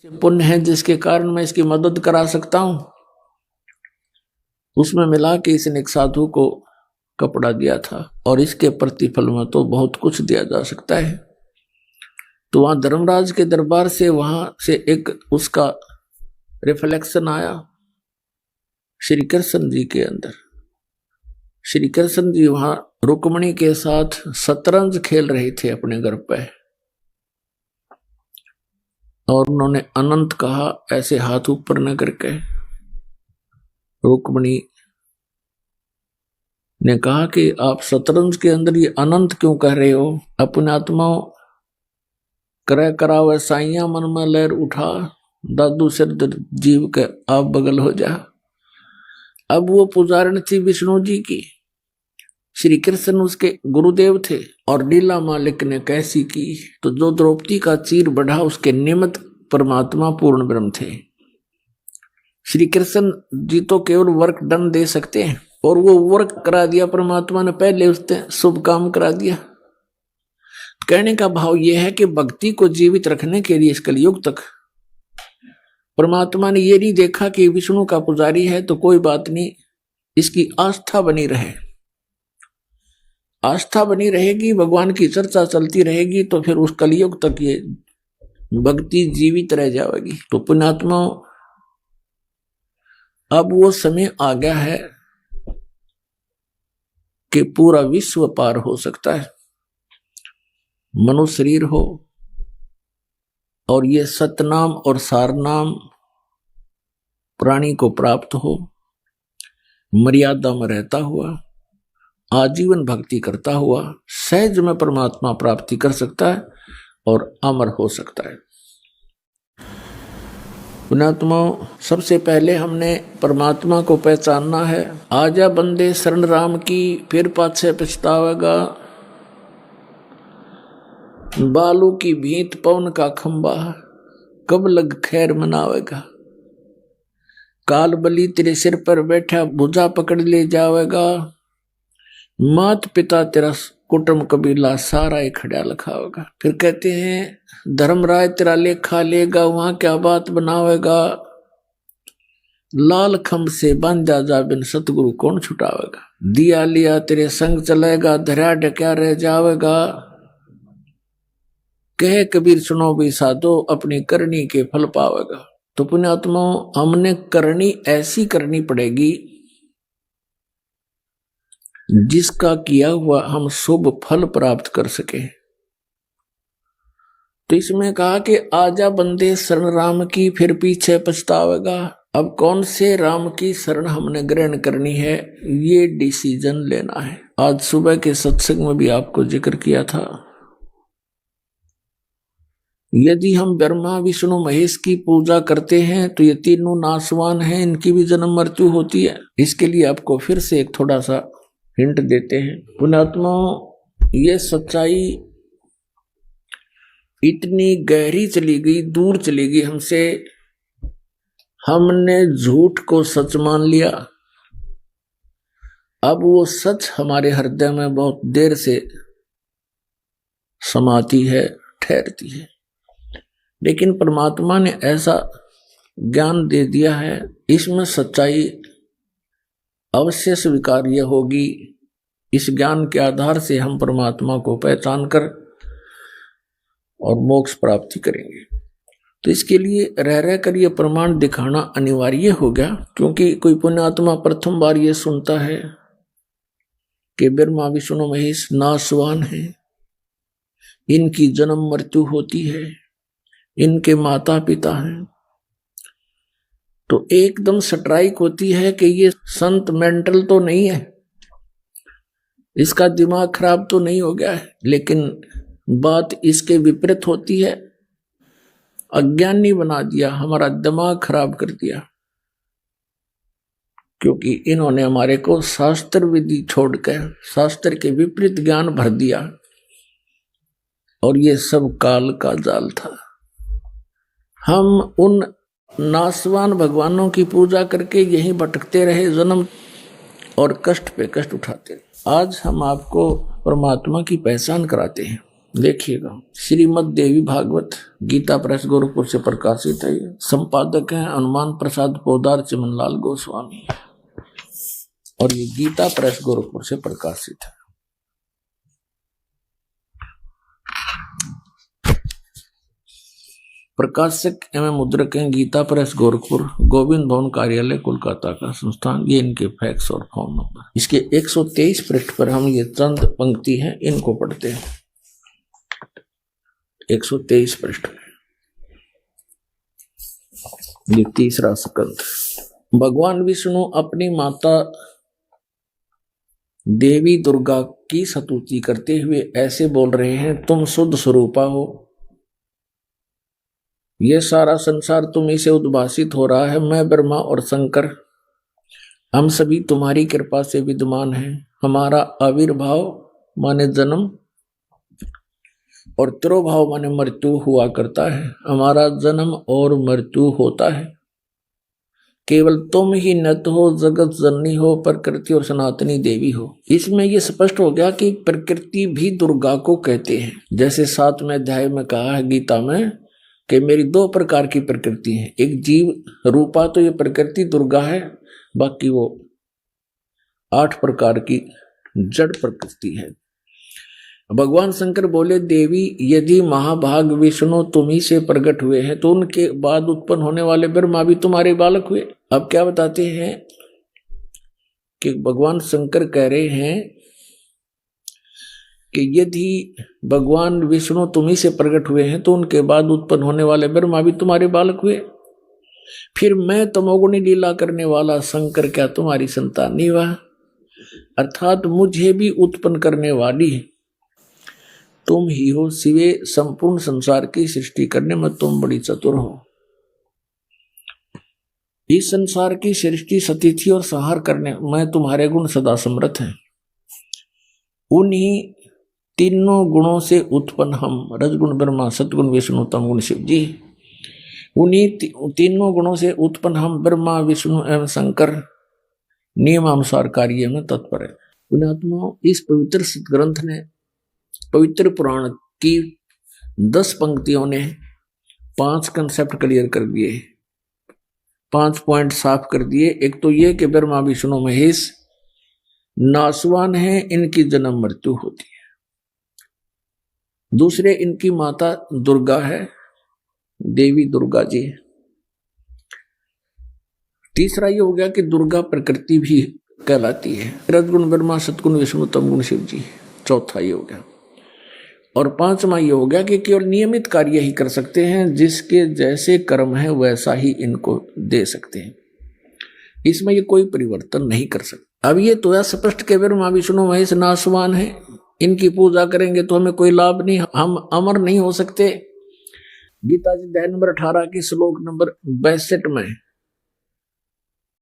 पुण्य है जिसके कारण मैं इसकी मदद करा सकता हूं। उसमें मिला कि इसने एक साधु को कपड़ा दिया था और इसके प्रतिफल में तो बहुत कुछ दिया जा सकता है। तो वहां धर्मराज के दरबार से वहां से एक उसका रिफ्लेक्शन आया श्री कृष्ण जी के अंदर। श्री कृष्ण जी वहां रुक्मिणी के साथ शतरंज खेल रहे थे अपने घर पे और उन्होंने अनंत कहा, ऐसे हाथ ऊपर न करके। रुक्मिणी ने कहा कि आप शतरंज के अंदर ये अनंत क्यों कह रहे हो? अपने आत्मा करे करावे साइया मन में लहर उठा, दादू सिर जीव के आप बगल हो जा। अब वो पुजारण थी विष्णु जी की, श्री कृष्ण उसके गुरुदेव थे और लीला मालिक ने कैसी की तो जो द्रौपदी का चीर बढ़ा उसके निमित्त परमात्मा पूर्ण ब्रह्म थे। श्री कृष्ण जी तो केवल वर्क डन दे सकते हैं और वो वर्क करा दिया परमात्मा ने, पहले उसने शुभ काम करा दिया। कहने का भाव यह है कि भक्ति को जीवित रखने के लिए इस कलयुग तक परमात्मा ने ये नहीं देखा कि विष्णु का पुजारी है तो कोई बात नहीं, इसकी आस्था बनी रहे। आस्था बनी रहेगी, भगवान की चर्चा चलती रहेगी तो फिर उस कलयुग तक ये भक्ति जीवित रह जाएगी। तो पुण्यात्मा अब वो समय आ गया है कि पूरा विश्व पार हो सकता है। मनुष्य शरीर हो और ये सतनाम और सारनाम प्राणी को प्राप्त हो, मर्यादा में रहता हुआ, आजीवन भक्ति करता हुआ सहज में परमात्मा प्राप्ति कर सकता है और अमर हो सकता है। पुण्यात्मा, सबसे पहले हमने परमात्मा को पहचानना है। आजा बंदे शरण राम की, फिर पाछे पछतावेगा। बालू की भीत पवन का खंबा, कब लग खैर मनावेगा। काल बली तेरे सिर पर बैठा, भुजा पकड़ ले जावेगा। मात पिता तेरा कुटुंब कबीला सारा ही खड़ा लिखावेगा। फिर कहते हैं धर्मराय तेरा लेखा लेगा, वहां क्या बात बनावेगा। लाल खंभ से बांधा जा बिन सतगुरु कौन छुटावेगा। दिया लिया तेरे संग चलेगा, धरा ढक्या रह जावेगा। कहे कबीर सुनो भी साधो, अपनी करनी के फल पावेगा। तो पुण्यात्मा, हमने करनी ऐसी करनी पड़ेगी जिसका किया हुआ हम शुभ फल प्राप्त कर सके। तो इसमें कहा कि आजा बंदे शरण राम की, फिर पीछे पछतावेगा। अब कौन से राम की शरण हमने ग्रहण करनी है, ये डिसीजन लेना है। आज सुबह के सत्संग में भी आपको जिक्र किया था, यदि हम ब्रह्मा विष्णु महेश की पूजा करते हैं तो ये तीनों नाशवान हैं, इनकी भी जन्म मृत्यु होती है। इसके लिए आपको फिर से एक थोड़ा सा हिंट देते हैं। पुण्यात्मा, ये सच्चाई इतनी गहरी चली गई, दूर चली गई हमसे, हमने झूठ को सच मान लिया। अब वो सच हमारे हृदय में बहुत देर से समाती है, ठहरती है। लेकिन परमात्मा ने ऐसा ज्ञान दे दिया है, इसमें सच्चाई अवश्य स्वीकार्य होगी। इस ज्ञान के आधार से हम परमात्मा को पहचान कर और मोक्ष प्राप्ति करेंगे। तो इसके लिए रह रह कर ये प्रमाण दिखाना अनिवार्य हो गया, क्योंकि कोई पुण्यात्मा प्रथम बार ये सुनता है कि ब्रह्मा विष्णु महेश नाशवान है, इनकी जन्म मृत्यु होती है, इनके माता पिता हैं, तो एकदम स्ट्राइक होती है कि ये संत मेंटल तो नहीं है, इसका दिमाग खराब तो नहीं हो गया है। लेकिन बात इसके विपरीत होती है, अज्ञानी बना दिया, हमारा दिमाग खराब कर दिया, क्योंकि इन्होंने हमारे को शास्त्र विधि छोड़कर शास्त्र के विपरीत ज्ञान भर दिया और ये सब काल का जाल था। हम उन नासवान भगवानों की पूजा करके यहीं भटकते रहे जन्म और कष्ट पे कष्ट उठाते रहे। आज हम आपको परमात्मा की पहचान कराते हैं। देखिएगा, श्रीमद् देवी भागवत गीता प्रेस गोरखपुर से प्रकाशित है। संपादक हैं हनुमान प्रसाद पोदार चिमनलाल गोस्वामी और ये गीता प्रेस गोरखपुर से प्रकाशित है। प्रकाशक एवं मुद्रक हैं गीता प्रेस गोरखपुर, गोविंद भवन कार्यालय कोलकाता का संस्थान। ये इनके फैक्स और फोन नंबर। इसके 123 पृष्ठ पर हम ये चंद पंक्ति हैं, इनको पढ़ते हैं। 123 पृष्ठ में ये तीसरा स्कंद। भगवान विष्णु अपनी माता देवी दुर्गा की स्तुति करते हुए ऐसे बोल रहे हैं, तुम शुद्ध स्वरूपा हो, यह सारा संसार तुम्ही से उद्भासित हो रहा है। मैं ब्रह्मा और शंकर हम सभी तुम्हारी कृपा से विद्यमान हैं। हमारा आविर्भाव माने जन्म और तिरोभाव माने मृत्यु हुआ करता है। हमारा जन्म और मृत्यु होता है। केवल तुम ही नत हो, जगत जननी हो, प्रकृति और सनातनी देवी हो। इसमें यह स्पष्ट हो गया कि प्रकृति भी दुर्गा को कहते हैं। जैसे 7वें अध्याय में कहा है गीता में कि मेरी 2 प्रकार की प्रकृति है, एक जीव रूपा तो ये प्रकृति दुर्गा है, बाकी वो 8 प्रकार की जड़ प्रकृति है। भगवान शंकर बोले, देवी यदि महाभाग विष्णु तुम्ही से प्रकट हुए हैं तो उनके बाद उत्पन्न होने वाले ब्रह्मा भी तुम्हारे बालक हुए। अब क्या बताते हैं कि भगवान शंकर कह रहे हैं कि यदि भगवान विष्णु तुम्ही से प्रकट हुए हैं तो उनके बाद उत्पन्न होने वाले ब्रह्मा भी तुम्हारे बालक हुए। फिर मैं तमोगुणी लीला करने वाला शंकर क्या तुम्हारी संतान नहीं हुआ? अर्थात मुझे भी उत्पन्न करने वाली तुम ही हो। सिवे संपूर्ण संसार की सृष्टि करने में तुम बड़ी चतुर हो। इस संसार की सृष्टि स्थिति और संहार करने में तुम्हारे गुण सदा समर्थ हैं। उन्हीं तीनों गुणों से उत्पन्न हम, रजगुण ब्रह्मा, सतगुण विष्णु, तमगुण शिव जी, उन्हीं तीनों गुणों से उत्पन्न हम ब्रह्मा विष्णु एवं शंकर नियमानुसार कार्य में तत्पर है। पुण्यात्माओं, इस पवित्र ग्रंथ ने, पवित्र पुराण की 10 पंक्तियों ने 5 कंसेप्ट क्लियर कर दिए, 5 पॉइंट साफ कर दिए। एक तो ये कि ब्रह्मा विष्णु महेश नासवान है, इनकी जन्म मृत्यु होती है। दूसरे, इनकी माता दुर्गा है, देवी दुर्गा जी। तीसरा ये हो गया कि दुर्गा प्रकृति भी कहलाती है। रजगुण ब्रह्मा, सतगुण विष्णु, तमगुण शिव जी। चौथा ये हो गया। और 5वां ये हो गया कि केवल नियमित कार्य ही कर सकते हैं, जिसके जैसे कर्म है वैसा ही इनको दे सकते हैं। इसमें ये कोई परिवर्तन नहीं कर सकते। अब ये तो स्पष्ट के ब्रह्मा विष्णु महेश नासवान है, इनकी पूजा करेंगे तो हमें कोई लाभ नहीं, हम अमर नहीं हो सकते। गीता जी अध्याय नंबर 18 की श्लोक नंबर 62 में